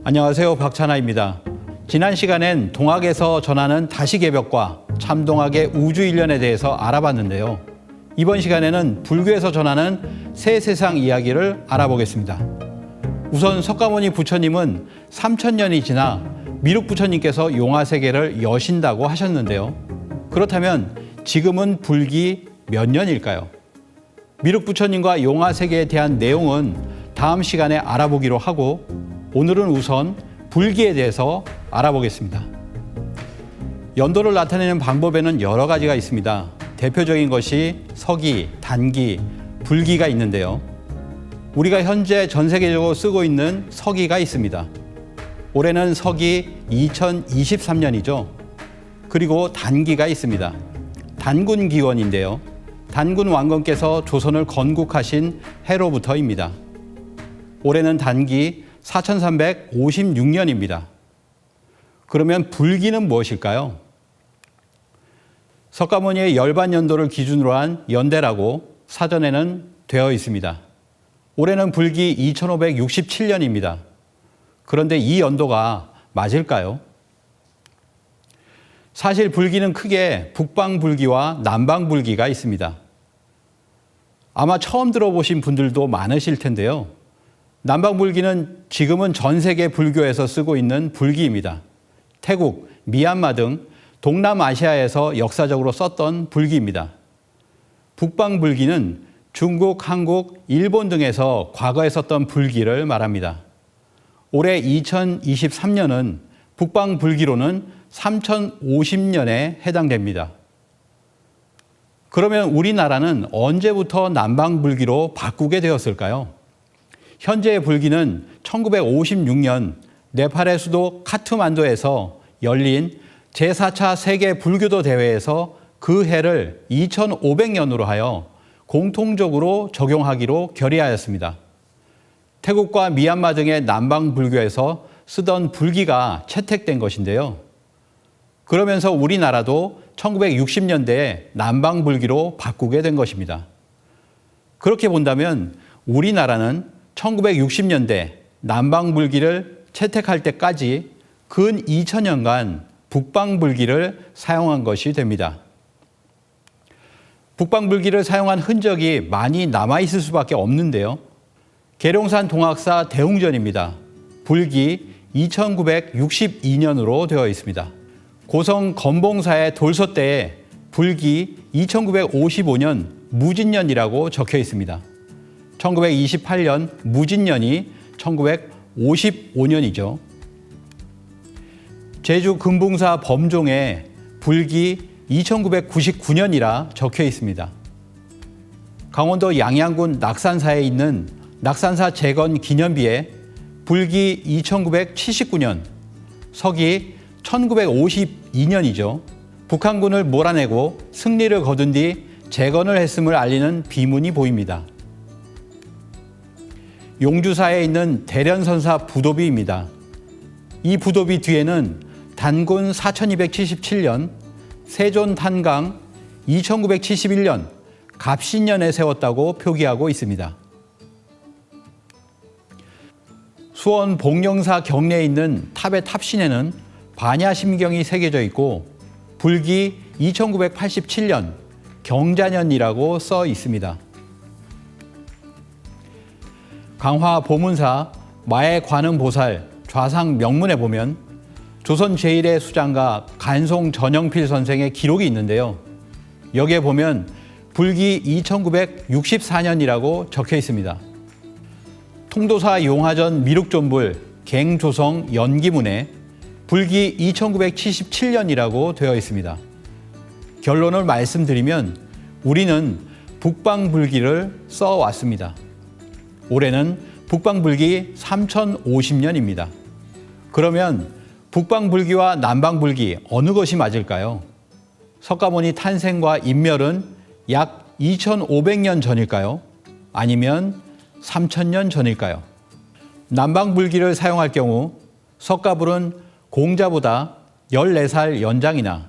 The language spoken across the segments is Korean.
안녕하세요. 박찬하입니다. 지난 시간엔 동학에서 전하는 다시개벽과 참동학의 우주일련에 대해서 알아봤는데요. 이번 시간에는 불교에서 전하는 새 세상 이야기를 알아보겠습니다. 우선 석가모니 부처님은 3000년이 지나 미륵 부처님께서 용화세계를 여신다고 하셨는데요. 그렇다면 지금은 불기 몇 년일까요? 미륵 부처님과 용화세계에 대한 내용은 다음 시간에 알아보기로 하고 오늘은 우선 불기에 대해서 알아보겠습니다. 연도를 나타내는 방법에는 여러 가지가 있습니다. 대표적인 것이 서기, 단기, 불기가 있는데요. 우리가 현재 전 세계적으로 쓰고 있는 서기가 있습니다. 올해는 서기 2023년이죠. 그리고 단기가 있습니다. 단군기원인데요. 단군 왕건께서 조선을 건국하신 해로부터입니다. 올해는 단기 4356년입니다. 그러면 불기는 무엇일까요? 석가모니의 열반연도를 기준으로 한 연대라고 사전에는 되어 있습니다. 올해는 불기 2567년입니다. 그런데 이 연도가 맞을까요? 사실 불기는 크게 북방불기와 남방불기가 있습니다. 아마 처음 들어보신 분들도 많으실 텐데요. 남방불기는 지금은 전 세계 불교에서 쓰고 있는 불기입니다. 태국, 미얀마 등 동남아시아에서 역사적으로 썼던 불기입니다. 북방불기는 중국, 한국, 일본 등에서 과거에 썼던 불기를 말합니다. 올해 2023년은 북방불기로는 3050년에 해당됩니다. 그러면 우리나라는 언제부터 남방불기로 바꾸게 되었을까요? 현재의 불기는 1956년 네팔의 수도 카트만두에서 열린 제4차 세계 불교도 대회에서 그 해를 2500년으로 하여 공통적으로 적용하기로 결의하였습니다. 태국과 미얀마 등의 남방 불교에서 쓰던 불기가 채택된 것인데요. 그러면서 우리나라도 1960년대에 남방 불기로 바꾸게 된 것입니다. 그렇게 본다면 우리나라는 1960년대 남방 불기를 채택할 때까지 근 2000년간 북방 불기를 사용한 것이 됩니다. 북방 불기를 사용한 흔적이 많이 남아있을 수밖에 없는데요. 계룡산 동학사 대웅전입니다. 불기 2962년으로 되어 있습니다. 고성 건봉사의 돌서대에 불기 2955년 무진년이라고 적혀 있습니다. 1928년 무진년이 1955년이죠. 제주 금붕사 범종에 불기 2999년이라 적혀 있습니다. 강원도 양양군 낙산사에 있는 낙산사 재건 기념비에 불기 2979년, 서기 1952년이죠. 북한군을 몰아내고 승리를 거둔 뒤 재건을 했음을 알리는 비문이 보입니다. 용주사에 있는 대련선사 부도비입니다. 이 부도비 뒤에는 단군 4277년, 세존 탄강 2971년, 갑신년에 세웠다고 표기하고 있습니다. 수원 복령사 경내에 있는 탑의 탑신에는 반야심경이 새겨져 있고 불기 2987년, 경자년이라고 써 있습니다. 강화 보문사 마의 관음보살 좌상 명문에 보면 조선 제1의 수장가 간송 전영필 선생의 기록이 있는데요. 여기에 보면 불기 2964년이라고 적혀 있습니다. 통도사 용화전 미륵존불 갱조성 연기문에 불기 2977년이라고 되어 있습니다. 결론을 말씀드리면 우리는 북방불기를 써왔습니다. 올해는 북방불기 3050년입니다. 그러면 북방불기와 남방불기 어느 것이 맞을까요? 석가모니 탄생과 인멸은 약 2500년 전일까요? 아니면 3000년 전일까요? 남방불기를 사용할 경우 석가불은 공자보다 14살 연장이나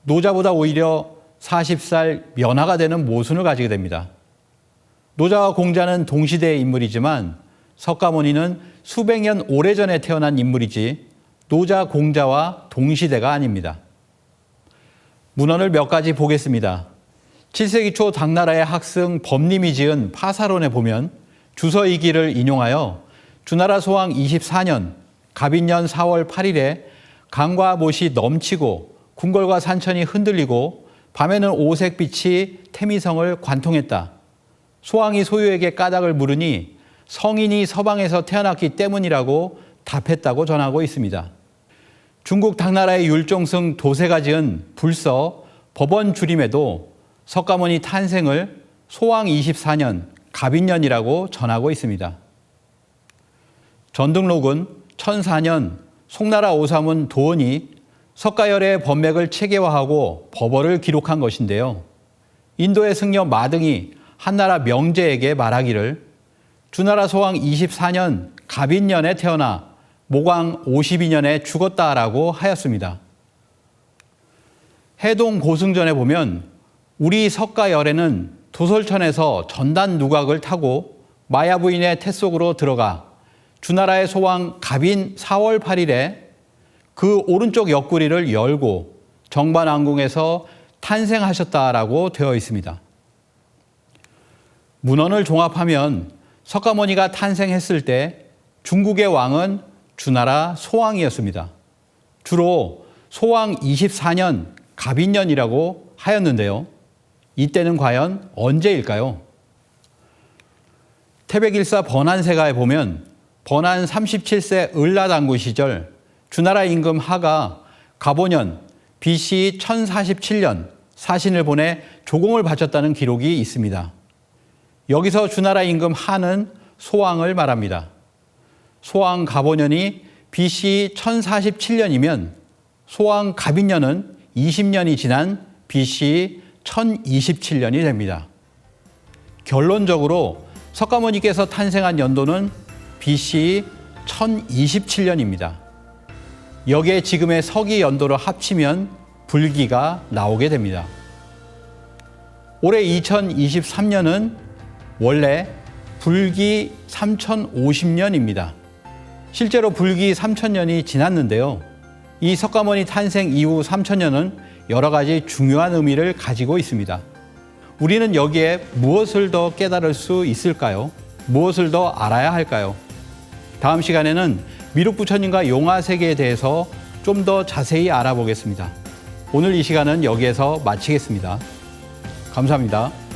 노자보다 오히려 40살 면하가 되는 모순을 가지게 됩니다. 노자와 공자는 동시대의 인물이지만 석가모니는 수백 년 오래전에 태어난 인물이지 노자 공자와 동시대가 아닙니다. 문헌을 몇 가지 보겠습니다. 7세기 초 당나라의 학승 범림이 지은 파사론에 보면 주서이기를 인용하여 주나라 소왕 24년 갑인년 4월 8일에 강과 못이 넘치고 궁궐과 산천이 흔들리고 밤에는 오색빛이 태미성을 관통했다. 소왕이 소유에게 까닭을 물으니 성인이 서방에서 태어났기 때문이라고 답했다고 전하고 있습니다. 중국 당나라의 율종승 도세가 지은 불서 법원주림에도 석가모니 탄생을 소왕 24년 갑인년이라고 전하고 있습니다. 전등록은 1004년 송나라 오사문 도원이 석가열의 법맥을 체계화하고 법어를 기록한 것인데요. 인도의 승려 마등이 한나라 명제에게 말하기를 주나라 소왕 24년 갑인년에 태어나 모광 52년에 죽었다라고 하였습니다. 해동 고승전에 보면 우리 석가열에는 도솔천에서 전단 누각을 타고 마야 부인의 태 속으로 들어가 주나라의 소왕 갑인 4월 8일에 그 오른쪽 옆구리를 열고 정반왕궁에서 탄생하셨다라고 되어 있습니다. 문헌을 종합하면 석가모니가 탄생했을 때 중국의 왕은 주나라 소왕이었습니다. 주로 소왕 24년 갑인년이라고 하였는데요. 이때는 과연 언제일까요? 태백일사 번안세가에 보면 번안 37세 을라당군 시절 주나라 임금 하가 갑오년 BC 1047년 사신을 보내 조공을 바쳤다는 기록이 있습니다. 여기서 주나라 임금 하는 소왕을 말합니다. 소왕 갑오년이 BC 1047년이면 소왕 갑인년은 20년이 지난 BC 1027년이 됩니다. 결론적으로 석가모니께서 탄생한 연도는 BC 1027년입니다. 여기에 지금의 서기 연도를 합치면 불기가 나오게 됩니다. 올해 2023년은 원래 불기 3050년입니다. 실제로 불기 3000년이 지났는데요. 이 석가모니 탄생 이후 3000년은 여러 가지 중요한 의미를 가지고 있습니다. 우리는 여기에 무엇을 더 깨달을 수 있을까요? 무엇을 더 알아야 할까요? 다음 시간에는 미륵부처님과 용화세계에 대해서 좀 더 자세히 알아보겠습니다. 오늘 이 시간은 여기에서 마치겠습니다. 감사합니다.